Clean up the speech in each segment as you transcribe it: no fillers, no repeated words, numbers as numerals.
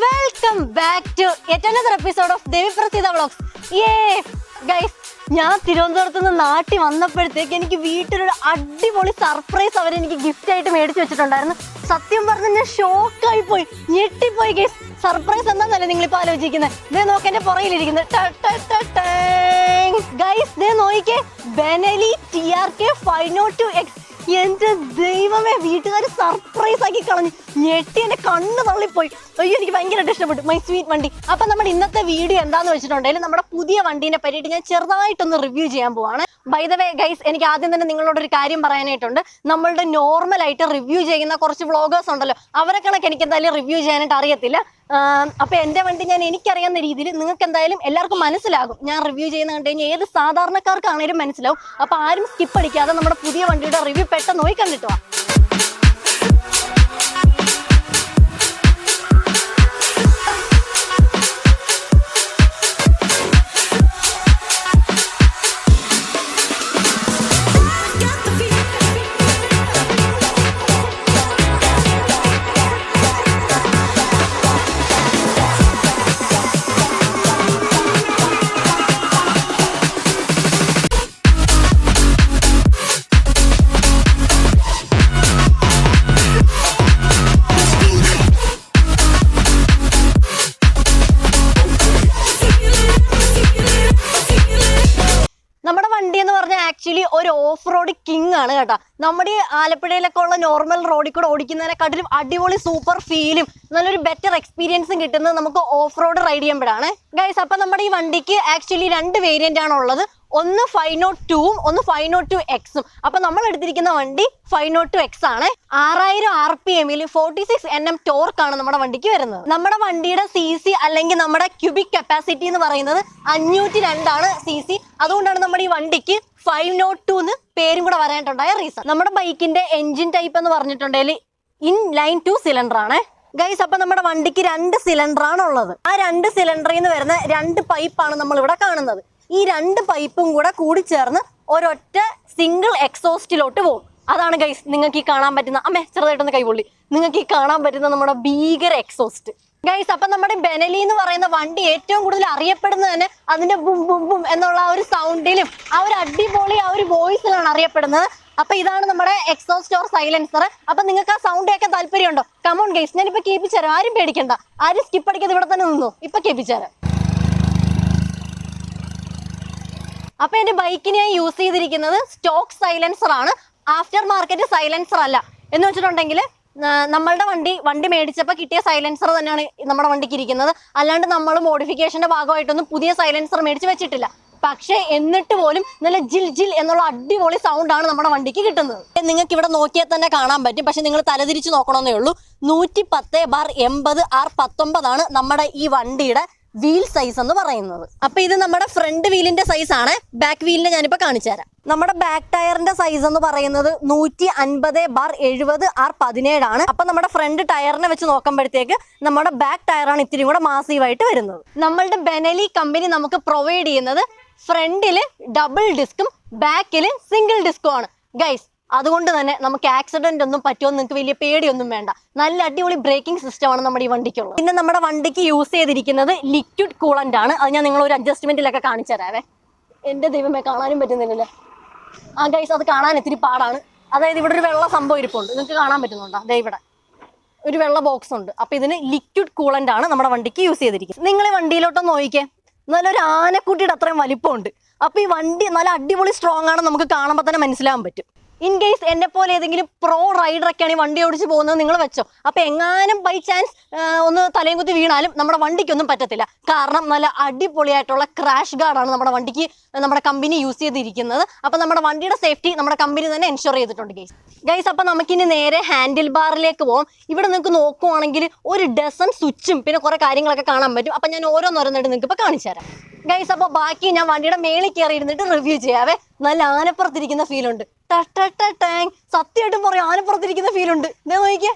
Welcome back to yet another episode of Devipraseeda vlogs. Yay! Guys, ഞാൻ തിരുവനന്തപുരത്ത് നിന്ന് നാട്ടിൽ വന്നപ്പോഴത്തേക്ക് എനിക്ക് വീട്ടിലൊരു അടിപൊളി സർപ്രൈസ് അവരെനിക്ക് ഗിഫ്റ്റ് ആയിട്ട് മേടിച്ചു വെച്ചിട്ടുണ്ടായിരുന്നു. സത്യം പറഞ്ഞ ഞാൻ ഷോക്കായി പോയി, ഞെട്ടിപ്പോയി ഗൈസ്. സർപ്രൈസ് എന്താന്നല്ലേ നിങ്ങളിപ്പോൾ ആലോചിക്കുന്നത്? ദേ നോക്ക്, എന്റെ പുറകിലിരിക്കുന്നത് ഗൈസ്, ദേ നോക്കിക്കേ, ബെനലി TRK 502X. എന്റെ ദൈവമേ, വീട്ടുകാർ സർപ്രൈസ് ആക്കി കളഞ്ഞു. ഞെട്ടി എന്റെ കണ്ണ് തള്ളിപ്പോയി. അയ്യോ, എനിക്ക് ഭയങ്കരമായിട്ട് ഇഷ്ടപ്പെട്ടു മൈ സ്വീറ്റ് വണ്ടി. അപ്പൊ നമ്മുടെ ഇന്നത്തെ വീഡിയോ എന്താന്ന് വെച്ചിട്ടുണ്ടെങ്കിൽ നമ്മുടെ പുതിയ വണ്ടീനെ പറ്റിയിട്ട് ഞാൻ ചെറുതായിട്ടൊന്ന് റിവ്യൂ ചെയ്യാൻ പോവാണ്. ബൈ ദ വേ ഗൈസ്, എനിക്ക് ആദ്യം തന്നെ നിങ്ങളോട് ഒരു കാര്യം പറയാനായിട്ടുണ്ട്. നമ്മളുടെ നോർമൽ ആയിട്ട് റിവ്യൂ ചെയ്യുന്ന കുറച്ച് വ്ളോഗേഴ്സ് ഉണ്ടല്ലോ, അവരെ കണക്ക് എനിക്ക് എന്തായാലും റിവ്യൂ ചെയ്യാനായിട്ട് അറിയത്തില്ല. അപ്പൊ എന്റെ വണ്ടി ഞാൻ എനിക്കറിയാവുന്ന രീതിയിൽ നിങ്ങൾക്ക് എന്തായാലും എല്ലാവർക്കും മനസ്സിലാകും. ഞാൻ റിവ്യൂ ചെയ്യുന്ന കണ്ടു കഴിഞ്ഞാൽ ഏത് സാധാരണക്കാർക്കാണേലും മനസ്സിലാവും. അപ്പൊ ആരും സ്കിപ്പ് അടിക്കാതെ നമ്മുടെ പുതിയ വണ്ടിയുടെ റിവ്യൂ പെട്ടെന്ന് പോയി കണ്ടിട്ട് വാ. ആക്ച്വലി ഒരു ഓഫ് റോഡ് കിങ് ആണ് കേട്ടോ. നമ്മുടെ ഈ ആലപ്പുഴയിലൊക്കെ ഉള്ള നോർമൽ റോഡിൽ കൂടെ ഓടിക്കുന്നതിനെക്കാട്ടിലും അടിപൊളി സൂപ്പർ ഫീലും നല്ലൊരു ബെറ്റർ എക്സ്പീരിയൻസും കിട്ടുന്നത് നമുക്ക് ഓഫ് റോഡ് റൈഡ് ചെയ്യുമ്പോഴാണ് ഗൈസ്. അപ്പൊ നമ്മുടെ ഈ വണ്ടിക്ക് ആക്ച്വലി 2 വേരിയന്റ് ആണ് ഉള്ളത്. ഒന്ന് 502ഉം ഒന്ന് 502Xും. അപ്പൊ നമ്മൾ എടുത്തിരിക്കുന്ന വണ്ടി 502X ആണ്. 6000 RPM-ൽ 46 Nm ടോർക്കാണ് നമ്മുടെ വണ്ടിക്ക് വരുന്നത്. നമ്മുടെ വണ്ടിയുടെ CC അല്ലെങ്കിൽ നമ്മുടെ ക്യൂബിക് കപ്പാസിറ്റി എന്ന് പറയുന്നത് 502 ആണ് CC. അതുകൊണ്ടാണ് നമ്മുടെ ഈ വണ്ടിക്ക് 502 എന്ന് പേരും കൂടെ വരാനായിട്ടുണ്ടായ റീസൺ. നമ്മുടെ ബൈക്കിന്റെ എൻജിൻ ടൈപ്പ് എന്ന് പറഞ്ഞിട്ടുണ്ടെങ്കിൽ ഇൻലൈൻ 2 സിലിണ്ടർ ആണ് ഗൈസ്. അപ്പൊ നമ്മുടെ വണ്ടിക്ക് 2 സിലിണ്ടർ ആണ് ഉള്ളത്. ആ 2 സിലിണ്ടറിൽ നിന്ന് വരുന്ന 2 പൈപ്പാണ് നമ്മൾ ഇവിടെ കാണുന്നത്. ഈ 2 പൈപ്പും കൂടെ കൂടിച്ചേർന്ന് ഒരൊറ്റ സിംഗിൾ എക്സോസ്റ്റിലോട്ട് പോകും. അതാണ് ഗൈസ് നിങ്ങൾക്ക് ഈ കാണാൻ പറ്റുന്ന, അമ്മേ ചെറുതായിട്ടൊന്ന് കൈപൊള്ളി, നിങ്ങൾക്ക് ഈ കാണാൻ പറ്റുന്ന നമ്മുടെ ഭീകര എക്സോസ്റ്റ് ഗൈസ്. അപ്പൊ നമ്മുടെ ബെനലി എന്ന് പറയുന്ന വണ്ടി ഏറ്റവും കൂടുതൽ അറിയപ്പെടുന്നത് തന്നെ അതിന്റെ ബും ബും ബും എന്നുള്ള ആ ഒരു സൗണ്ടിലും ആ ഒരു അടിപൊളി ആ ഒരു വോയിസിലാണ് അറിയപ്പെടുന്നത്. അപ്പൊ ഇതാണ് നമ്മുടെ എക്സോസ്റ്റ് ഓർ സൈലൻസർ. അപ്പൊ നിങ്ങൾക്ക് ആ സൗണ്ട് കേൾക്കാൻ താല്പര്യമുണ്ടോ? കമോൺ ഗൈസ്, ഞാനിപ്പോ കേൾപ്പിച്ചുതരാം. ആരും പേടിക്കണ്ട, ആരും സ്കിപ്പ് അടിക്കാതെ ഇവിടെ തന്നെ നിന്നു, ഇപ്പൊ കേൾപ്പിച്ചുതരാം. അപ്പൊ എന്റെ ബൈക്കിന് ഞാൻ യൂസ് ചെയ്തിരിക്കുന്നത് സ്റ്റോക്ക് സൈലൻസർ ആണ്, ആഫ്റ്റർ മാർക്കറ്റ് സൈലൻസർ അല്ല. എന്ന് വെച്ചിട്ടുണ്ടെങ്കിൽ നമ്മളുടെ വണ്ടി മേടിച്ചപ്പോൾ കിട്ടിയ സൈലൻസർ തന്നെയാണ് നമ്മുടെ വണ്ടിക്ക് ഇരിക്കുന്നത്. അല്ലാണ്ട് നമ്മൾ മോഡിഫിക്കേഷന്റെ ഭാഗമായിട്ടൊന്നും പുതിയ സൈലൻസർ മേടിച്ച് വെച്ചിട്ടില്ല. പക്ഷെ എന്നിട്ട് പോലും നല്ല ജിൽ ജിൽ എന്നുള്ള അടിപൊളി സൗണ്ട് ആണ് നമ്മുടെ വണ്ടിക്ക് കിട്ടുന്നത്. നിങ്ങൾക്ക് ഇവിടെ നോക്കിയാൽ തന്നെ കാണാൻ പറ്റും. പക്ഷെ നിങ്ങൾ തലതിരിച്ച് നോക്കണമെന്നേ ഉള്ളൂ. 110/80 R19 ആണ് നമ്മുടെ ഈ വണ്ടിയുടെ വീൽ സൈസ് എന്ന് പറയുന്നത്. അപ്പൊ ഇത് നമ്മുടെ ഫ്രണ്ട് വീലിന്റെ സൈസ് ആണ്. ബാക്ക് വീലിന്റെ ഞാനിപ്പോ കാണിച്ചു തരാം. നമ്മുടെ ബാക്ക് ടയറിന്റെ സൈസ് എന്ന് പറയുന്നത് 150/70 R17 ആണ്. അപ്പൊ നമ്മുടെ ഫ്രണ്ട് ടയറിനെ വെച്ച് നോക്കുമ്പോഴത്തേക്ക് നമ്മുടെ ബാക്ക് ടയറാണ് ഇത്തിരി കൂടെ മാസീവായിട്ട് വരുന്നത്. നമ്മളുടെ ബെനലി കമ്പനി നമുക്ക് പ്രൊവൈഡ് ചെയ്യുന്നത് ഫ്രണ്ടില് ഡബിൾ ഡിസ്കും ബാക്കില് സിംഗിൾ ഡിസ്കും ആണ് ഗൈസ്. അതുകൊണ്ട് തന്നെ നമുക്ക് ആക്സിഡന്റ് ഒന്നും പറ്റുമോ നിങ്ങൾക്ക് വലിയ പേടിയൊന്നും വേണ്ട. നല്ല അടിപൊളി ബ്രേക്കിംഗ് സിസ്റ്റം ആണ് നമ്മുടെ ഈ വണ്ടിക്കുള്ളത്. പിന്നെ നമ്മുടെ വണ്ടിക്ക് യൂസ് ചെയ്തിരിക്കുന്നത് ലിക്വിഡ് കൂളന്റ് ആണ്. അത് ഞാൻ നിങ്ങളൊരു അഡ്ജസ്റ്റ്മെന്റിലൊക്കെ കാണിച്ചു തരാവേ. എന്റെ ദൈവമേ, കാണാനും പറ്റുന്നില്ലല്ലേ? ആ ഗൈസ്, അത് കാണാൻ ഇത്തിരി പാടാണ്. അതായത് ഇവിടെ ഒരു വെള്ള സംഭവം ഇരിപ്പുണ്ട്, നിങ്ങൾക്ക് കാണാൻ പറ്റുന്നുണ്ടോ? അതെ, ഇവിടെ ഒരു വെള്ള ബോക്സ് ഉണ്ട്. അപ്പൊ ഇതിന് ലിക്വിഡ് കൂളന്റ് ആണ് നമ്മുടെ വണ്ടിക്ക് യൂസ് ചെയ്തിരിക്കുന്നത്. നിങ്ങൾ ഈ വണ്ടിയിലോട്ടൊന്ന് നോക്കിക്കേ, നല്ലൊരു ആനക്കുട്ടിയുടെ അത്രയും വലിപ്പമുണ്ട്. അപ്പൊ ഈ വണ്ടി നല്ല അടിപൊളി സ്ട്രോങ് ആണ്, നമുക്ക് കാണുമ്പോൾ തന്നെ മനസ്സിലാകാൻ പറ്റും. ഇൻ കേസ് എന്നെ പോലെ ഏതെങ്കിലും പ്രോ റൈഡറൊക്കെയാണ് ഈ വണ്ടി ഓടിച്ച് പോകുന്നത് നിങ്ങൾ വെച്ചോ. അപ്പൊ എങ്ങാനും ബൈ ചാൻസ് ഒന്ന് തലയും കുത്തി വീണാലും നമ്മുടെ വണ്ടിക്കൊന്നും പറ്റത്തില്ല. കാരണം നല്ല അടിപൊളിയായിട്ടുള്ള ക്രാഷ് ഗാർഡാണ് നമ്മുടെ വണ്ടിക്ക് നമ്മുടെ കമ്പനി യൂസ് ചെയ്തിരിക്കുന്നത്. അപ്പൊ നമ്മുടെ വണ്ടിയുടെ സേഫ്റ്റി നമ്മുടെ കമ്പനി തന്നെ എൻഷുർ ചെയ്തിട്ടുണ്ട് ഗൈസ്. അപ്പൊ നമുക്കിനി നേരെ ഹാൻഡിൽ ബാറിലേക്ക് പോകാം. ഇവിടെ നിങ്ങൾക്ക് നോക്കുവാണെങ്കിൽ ഒരു ഡസൺ സ്വിച്ചും പിന്നെ കുറെ കാര്യങ്ങളൊക്കെ കാണാൻ പറ്റും. അപ്പൊ ഞാൻ ഓരോന്നോരോന്നായിട്ട് നിങ്ങൾക്ക് ഇപ്പൊ കാണിച്ചു തരാം ഗൈസ്. അപ്പൊ ബാക്കി ഞാൻ വണ്ടിയുടെ മേളിൽ കയറി ഇരുന്നിട്ട് റിവ്യൂ ചെയ്യാവേ. നല്ല ആനപ്പുറത്തിരിക്കുന്ന ഫീലുണ്ട്. ടാങ്, സത്യമായിട്ടും പറയാം, ആനപ്പുറത്തിരിക്കുന്ന ഫീലുണ്ട്. നോക്കിക്കേ,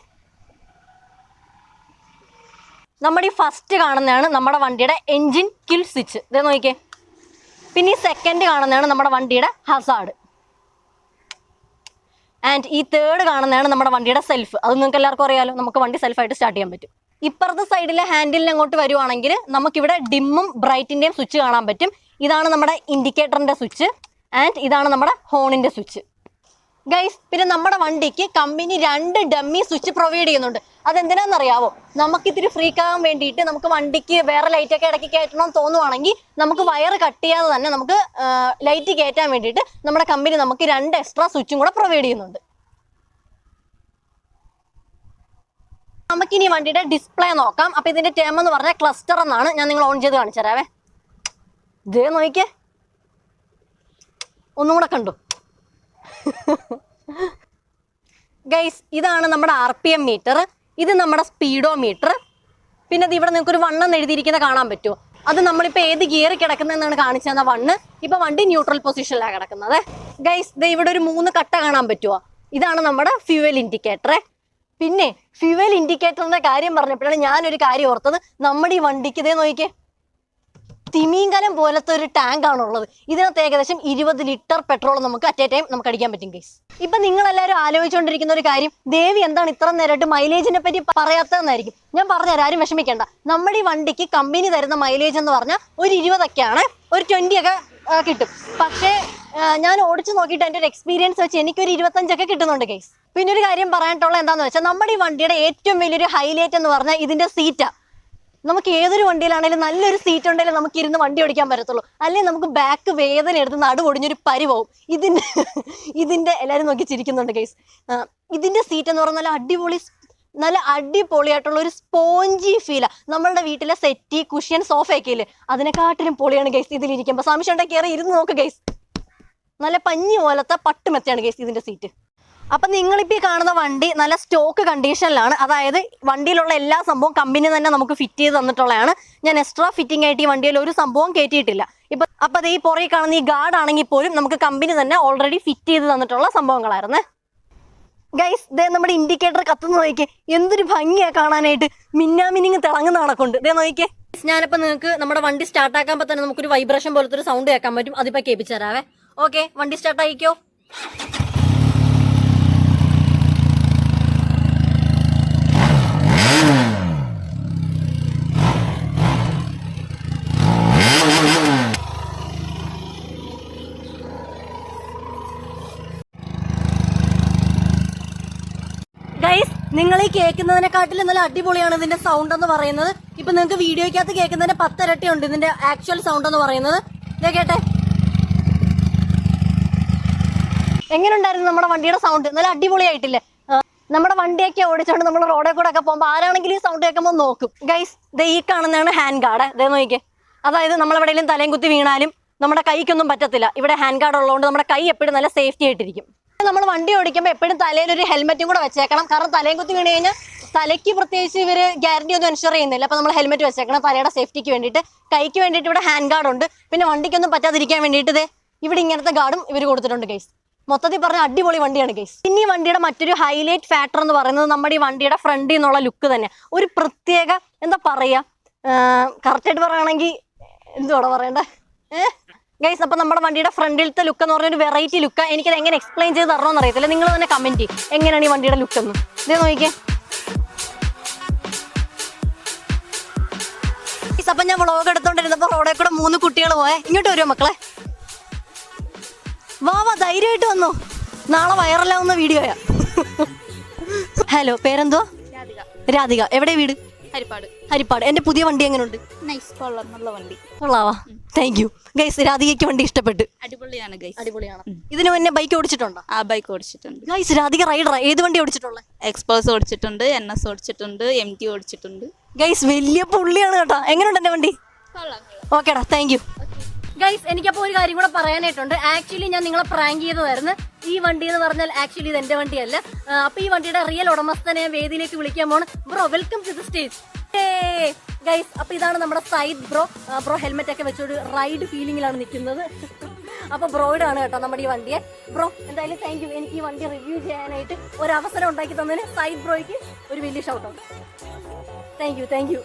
നമ്മുടെ ഈ ഫസ്റ്റ് കാണുന്നതാണ് നമ്മുടെ വണ്ടിയുടെ എൻജിൻ കിൽ സ്വിച്ച്. ഇതേ നോക്കിക്കേ. പിന്നെ ഈ സെക്കൻഡ് കാണുന്നതാണ് നമ്മുടെ വണ്ടിയുടെ ഹസാർഡ്. ആൻഡ് ഈ തേർഡ് കാണുന്നതാണ് നമ്മുടെ വണ്ടിയുടെ സെൽഫ്. അത് നിങ്ങൾക്ക് എല്ലാവർക്കും അറിയാലോ, നമുക്ക് വണ്ടി സെൽഫായിട്ട് സ്റ്റാർട്ട് ചെയ്യാൻ പറ്റും. ഇപ്പുറത്തെ സൈഡിലെ ഹാൻഡിലിന് അങ്ങോട്ട് വരുവാണെങ്കിൽ നമുക്കിവിടെ ഡിമ്മും ബ്രൈറ്റിന്റെയും സ്വിച്ച് കാണാൻ പറ്റും. ഇതാണ് നമ്മുടെ ഇൻഡിക്കേറ്ററിന്റെ സ്വിച്ച് ആൻഡ് ഇതാണ് നമ്മുടെ ഹോണിന്റെ സ്വിച്ച്. ഗൈസ്, പിന്നെ നമ്മുടെ വണ്ടിക്ക് കമ്പനി 2 ഡമ്മി സ്വിച്ച് പ്രൊവൈഡ് ചെയ്യുന്നുണ്ട്. അതെന്തിനാണെന്നറിയാവോ? നമുക്ക് ഇത്തിരി ഫ്രീക്കാകാൻ വേണ്ടിയിട്ട് നമുക്ക് വണ്ടിക്ക് വേറെ ലൈറ്റൊക്കെ ഇടയ്ക്ക് കയറ്റണമെന്ന് തോന്നുവാണെങ്കിൽ നമുക്ക് വയർ കട്ട് ചെയ്യാതെ തന്നെ നമുക്ക് ലൈറ്റ് കയറ്റാൻ വേണ്ടിയിട്ട് നമ്മുടെ കമ്പനി നമുക്ക് 2 എക്സ്ട്രാ സ്വിച്ചും കൂടെ പ്രൊവൈഡ് ചെയ്യുന്നുണ്ട്. നമുക്കിനി വണ്ടിയുടെ ഡിസ്പ്ലേ നോക്കാം. അപ്പൊ ഇതിന്റെ ടേം എന്ന് പറഞ്ഞാൽ ക്ലസ്റ്റർ എന്നാണ്. ഞാൻ നിങ്ങൾ ഓൺ ചെയ്ത് കാണിച്ചു തരാവേ. ഇതേ നോക്കിക്കേ, ഒന്നും കൂടെ കണ്ടു. ഗൈസ്, ഇതാണ് നമ്മുടെ RPM മീറ്റർ, ഇത് നമ്മുടെ സ്പീഡോ മീറ്റർ. പിന്നെ ഇത് ഇവിടെ നിങ്ങൾക്ക് ഒരു 1 എന്ന് എഴുതിയിരിക്കുന്ന കാണാൻ പറ്റുമോ? അത് നമ്മളിപ്പോ ഏത് ഗിയർ കിടക്കുന്നതെന്നാണ് കാണിച്ചു തന്ന 1. ഇപ്പൊ വണ്ടി ന്യൂട്രൽ പൊസിഷനിലാണ് കിടക്കുന്നത്. ഗൈസ്, ഇവിടെ ഒരു 3 കട്ട കാണാൻ പറ്റുമോ? ഇതാണ് നമ്മുടെ ഫ്യൂവൽ ഇൻഡിക്കേറ്റർ. പിന്നെ ഫ്യൂവൽ ഇൻഡിക്കേറ്ററിന്റെ കാര്യം പറഞ്ഞപ്പോഴാണ് ഞാനൊരു കാര്യം ഓർത്തത്. നമ്മുടെ ഈ വണ്ടിക്ക് ഇതേ നോക്കിക്കേ, തിമീങ്കലം പോലത്തെ ഒരു ടാങ്ക് ആണുള്ളത്. ഇതിനകത്ത് ഏകദേശം 20 ലിറ്റർ പെട്രോൾ നമുക്ക് അറ്റ് എ ടൈം നമുക്ക് അടിക്കാൻ പറ്റും ഗൈസ്. ഇപ്പൊ നിങ്ങൾ എല്ലാവരും ആലോചിച്ചുകൊണ്ടിരിക്കുന്ന ഒരു കാര്യം, ദേവി എന്താണ് ഇത്ര നേരമായിട്ട് മൈലേജിനെ പറ്റി പറയാത്തതെന്നായിരിക്കും. ഞാൻ പറഞ്ഞുതരാം, ആരും വിഷമിക്കേണ്ട. നമ്മുടെ ഈ വണ്ടിക്ക് കമ്പനി തരുന്ന മൈലേജ് എന്ന് പറഞ്ഞാൽ ഒരു 20 ഒരു 20 ഒക്കെ കിട്ടും. പക്ഷേ ഞാൻ ഓടിച്ചു നോക്കിയിട്ട് എൻ്റെ ഒരു എക്സ്പീരിയൻസ് വെച്ച് എനിക്കൊരു 25 കിട്ടുന്നുണ്ട് ഗൈസ്. പിന്നെ ഒരു കാര്യം പറയാനായിട്ടുള്ള എന്താണെന്ന് വെച്ചാൽ, നമ്മുടെ ഈ വണ്ടിയുടെ ഏറ്റവും വലിയൊരു ഹൈലൈറ്റ് എന്ന് പറഞ്ഞാൽ ഇതിന്റെ സീറ്റാ. നമുക്ക് ഏതൊരു വണ്ടിയിലാണെങ്കിലും നല്ലൊരു സീറ്റ് ഉണ്ടെങ്കിലും നമുക്ക് ഇരുന്ന് വണ്ടി ഓടിക്കാൻ പറ്റത്തുള്ളൂ. അല്ലെങ്കിൽ നമുക്ക് ബാക്ക് വേദന എടുത്ത് നടുവൊടിഞ്ഞൊരു പരിവാവും. ഇതിന്റെ എല്ലാവരും നോക്കി ചിരിക്കുന്നുണ്ട് ഗൈസ്. ഇതിന്റെ സീറ്റ് എന്ന് പറഞ്ഞാൽ നല്ല അടിപൊളിയായിട്ടുള്ള ഒരു സ്പോഞ്ചി ഫീലാ. നമ്മളുടെ വീട്ടിലെ സെറ്റി കുഷ്യൻ സോഫയൊക്കെ ഇല്ലേ, അതിനെക്കാട്ടിലും പൊളിയാണ് ഗൈസ് ഇതിലിരിക്കുമ്പോൾ. സംശയം ഉണ്ടെങ്കിൽ കയറി ഇരുന്ന് നോക്ക് ഗൈസ്. നല്ല പഞ്ഞി പോലത്തെ പട്ടുമെത്തയാണ് ഗൈസ് ഇതിന്റെ സീറ്റ്. അപ്പൊ നിങ്ങളിപ്പോ ഈ കാണുന്ന വണ്ടി നല്ല സ്റ്റോക്ക് കണ്ടീഷനിലാണ്. അതായത് വണ്ടിയിലുള്ള എല്ലാ സംഭവം കമ്പനി തന്നെ നമുക്ക് ഫിറ്റ് ചെയ്ത് തന്നിട്ടുള്ളതാണ്. ഞാൻ എക്സ്ട്രാ ഫിറ്റിംഗ് ആയിട്ട് ഈ വണ്ടിയിൽ ഒരു സംഭവം കയറ്റിയിട്ടില്ല. അപ്പൊ ഈ പുറകെ കാണുന്ന ഈ ഗാർഡ് ആണെങ്കിൽ പോലും നമുക്ക് കമ്പനി തന്നെ ഓൾറെഡി ഫിറ്റ് ചെയ്ത് തന്നിട്ടുള്ള സംഭവങ്ങളായിരുന്നു. ഗൈസ്, ദേ നമ്മുടെ ഇൻഡിക്കേറ്റർ കത്തുന്ന നോക്കിക്കേ, എന്തൊരു ഭംഗിയാ കാണാനായിട്ട്. മിന്നാമിനിങ് തിളങ്ങുന്ന കണക്കുണ്ട്. ദേ നോക്കിക്കേ. ഞാനിപ്പോ നിങ്ങൾക്ക് നമ്മുടെ വണ്ടി സ്റ്റാർട്ട് ആക്കുമ്പോൾ തന്നെ നമുക്കൊരു വൈബ്രേഷൻ പോലത്തെ ഒരു സൗണ്ട് കേൾക്കാൻ പറ്റും. അതിപ്പോ കേൾപ്പിച്ചു തരാവേ. ഓക്കെ, വണ്ടി സ്റ്റാർട്ട് ആയിക്കോ. ഗൈസ്, നിങ്ങൾ ഈ കേൾക്കുന്നതിനെക്കാട്ടിലും നല്ല അടിപൊളിയാണ് ഇതിന്റെ സൗണ്ട് എന്ന് പറയുന്നത്. ഇപ്പൊ നിങ്ങൾക്ക് വീഡിയോയ്ക്കകത്ത് കേൾക്കുന്നതിന്റെ 10 ഇരട്ടിയുണ്ട് ഇതിന്റെ ആക്ച്വൽ സൗണ്ട് എന്ന് പറയുന്നത്. കേട്ടെ, എങ്ങനെ ഉണ്ടായിരുന്നു നമ്മുടെ വണ്ടിയുടെ സൗണ്ട്? നല്ല അടിപൊളിയായിട്ടില്ലേ? നമ്മുടെ വണ്ടിയൊക്കെ ഓടിച്ചോണ്ട് നമ്മൾ റോഡിൽ കൂടെ ഒക്കെ പോകുമ്പോൾ ആരാണെങ്കിലും ഈ സൗണ്ട് കേൾക്കുമ്പോൾ നോക്കും. ഗൈസ്, ഈ കാണുന്നതാണ് ഹാൻഡ് ഗാർഡ്. ഇതേ നോക്കിക്കേ. അതായത് നമ്മളെവിടെയെങ്കിലും തലയും കുത്തി വീണാലും നമ്മുടെ കൈക്കൊന്നും പറ്റത്തില്ല. ഇവിടെ ഹാൻഡ് ഗാർഡ് ഉള്ളതുകൊണ്ട് നമ്മുടെ കൈ എപ്പോഴും നല്ല സേഫ്റ്റി ആയിട്ടിരിക്കും. നമ്മൾ വണ്ടി ഓടിക്കുമ്പോൾ എപ്പോഴും തലയിൽ ഒരു ഹെൽമെറ്റും കൂടെ വെച്ചേക്കണം. കാരണം തലയും കുത്തി വീണ് കഴിഞ്ഞാൽ തലയ്ക്ക് പ്രത്യേകിച്ച് ഇവര് ഗ്യാരണ്ടി ഒന്നും എൻഷുർ ചെയ്യുന്നില്ല. അപ്പൊ നമ്മൾ ഹെൽമെറ്റ് വെച്ചേക്കണം തലയുടെ സേഫ്റ്റിക്ക് വേണ്ടിയിട്ട്. കൈക്ക് വേണ്ടിയിട്ട് ഇവിടെ ഹാൻഡ് ഗാർഡ് ഉണ്ട്. പിന്നെ വണ്ടിക്കൊന്നും പറ്റാതിരിക്കാൻ വേണ്ടിയിട്ട് ഇവിടെ ഇങ്ങനത്തെ ഗാർഡും ഇവർ കൊടുത്തിട്ടുണ്ട് ഗൈസ്. മൊത്തത്തിൽ പറഞ്ഞ അടിപൊളി വണ്ടിയാണ് ഗൈസ്. പിന്നെ ഈ വണ്ടിയുടെ മറ്റൊരു ഹൈലൈറ്റ് ഫാക്ടർ എന്ന് പറയുന്നത് നമ്മുടെ ഈ വണ്ടിയുടെ ഫ്രണ്ടിൽ നിന്നുള്ള ലുക്ക് തന്നെ. ഒരു പ്രത്യേക എന്താ പറയാ, കറക്റ്റായിട്ട് പറയുകയാണെങ്കിൽ എന്തുവാടാ പറയണ്ടേ ഗൈസ്. അപ്പൊ നമ്മുടെ വണ്ടിയുടെ ഫ്രണ്ടിലത്തെ ലുക്ക് എന്ന് പറഞ്ഞൊരു വെറൈറ്റി ലുക്ക്. എനിക്കത് എങ്ങനെ എക്സ്പ്ലെയിൻ ചെയ്ത് തരണമെന്ന് അറിയത്തില്ല. നിങ്ങൾ തന്നെ കമന്റ് ചെയ്യും എങ്ങനെയാണ് ഈ വണ്ടിയുടെ ലുക്ക് എന്ന്. ഇതേ നോക്കിക്കേ. അപ്പൊ ഞാൻ വ്ളോഗ് എടുത്തോണ്ടിരുന്നപ്പോ റോഡിൽ കൂടെ 3 കുട്ടികൾ പോയെ. ഇങ്ങോട്ട് വരുമോ മക്കളെ? വാ ധൈര്യമായിട്ട് വന്നോ. നാളെ വൈറലാവുന്ന വീഡിയോയാ. ഹലോ, പേരെന്തോ? രാധിക. എവിടെ വീട്? ഹരിപ്പാട്. എന്റെ പുതിയ വണ്ടി എങ്ങനെയുണ്ട്? നല്ല വണ്ടി. കൊള്ളാവാ, താങ്ക് യു ഗൈസ്. രാധികയ്ക്ക് വണ്ടി ഇഷ്ടപ്പെട്ടു. അടിപൊളിയാണ് ഗൈസ്. അടിപൊളിയാണ്. ഇതിനു മുന്നേ ബൈക്ക് ഓടിച്ചിട്ടുണ്ടോ? ആ, ബൈക്ക് ഓടിച്ചിട്ടുണ്ട് ഗൈസ്. രാധിക റൈഡറാ. ഏത് വണ്ടി ഓടിച്ചിട്ടുള്ളത്? എക്സ്പ്ലോസ് ഓടിച്ചിട്ടുണ്ട്, NS ഓടിച്ചിട്ടുണ്ട്, MT ഓടിച്ചിട്ടുണ്ട്. ഗൈസ്, വലിയ പുള്ളിയാണ് കേട്ടോ. എങ്ങനെയുണ്ട് എന്റെ വണ്ടി? ഓക്കേടാ, താങ്ക് യു ഗൈസ്. എനിക്കപ്പോ ഒരു കാര്യം കൂടെ പറയാനായിട്ടുണ്ട്. ആക്ച്വലി ഞാൻ നിങ്ങളെ പ്രാങ്ക് ചെയ്തതായിരുന്നു. ഈ വണ്ടി എന്ന് പറഞ്ഞാൽ ആക്ച്വലി ഇത് എന്റെ വണ്ടിയല്ല. അപ്പൊ ഈ വണ്ടിയുടെ റിയൽ ഉടമസ്ഥനെ വേദിയിലേക്ക് വിളിക്കാൻ പോണ്. Bro, welcome to the stage guys. അപ്പൊ ഇതാണ് നമ്മുടെ സൈഡ് ബ്രോ ഹെൽമെറ്റ് ഒക്കെ വെച്ചൊരു റൈഡ് ഫീലിംഗിലാണ് നിൽക്കുന്നത്. അപ്പൊ ബ്രോയുടെ ആണ് കേട്ടോ നമ്മുടെ ഈ വണ്ടിയെ. ബ്രോ, എന്തായാലും താങ്ക് യു. എനിക്ക് ഈ വണ്ടി റിവ്യൂ ചെയ്യാനായിട്ട് ഒരു അവസരം ഉണ്ടാക്കി തന്നതിന് സൈഡ് ബ്രോയ്ക്ക് ഒരു വലിയ ഷൗട്ട് ഔട്ട്. Thank you.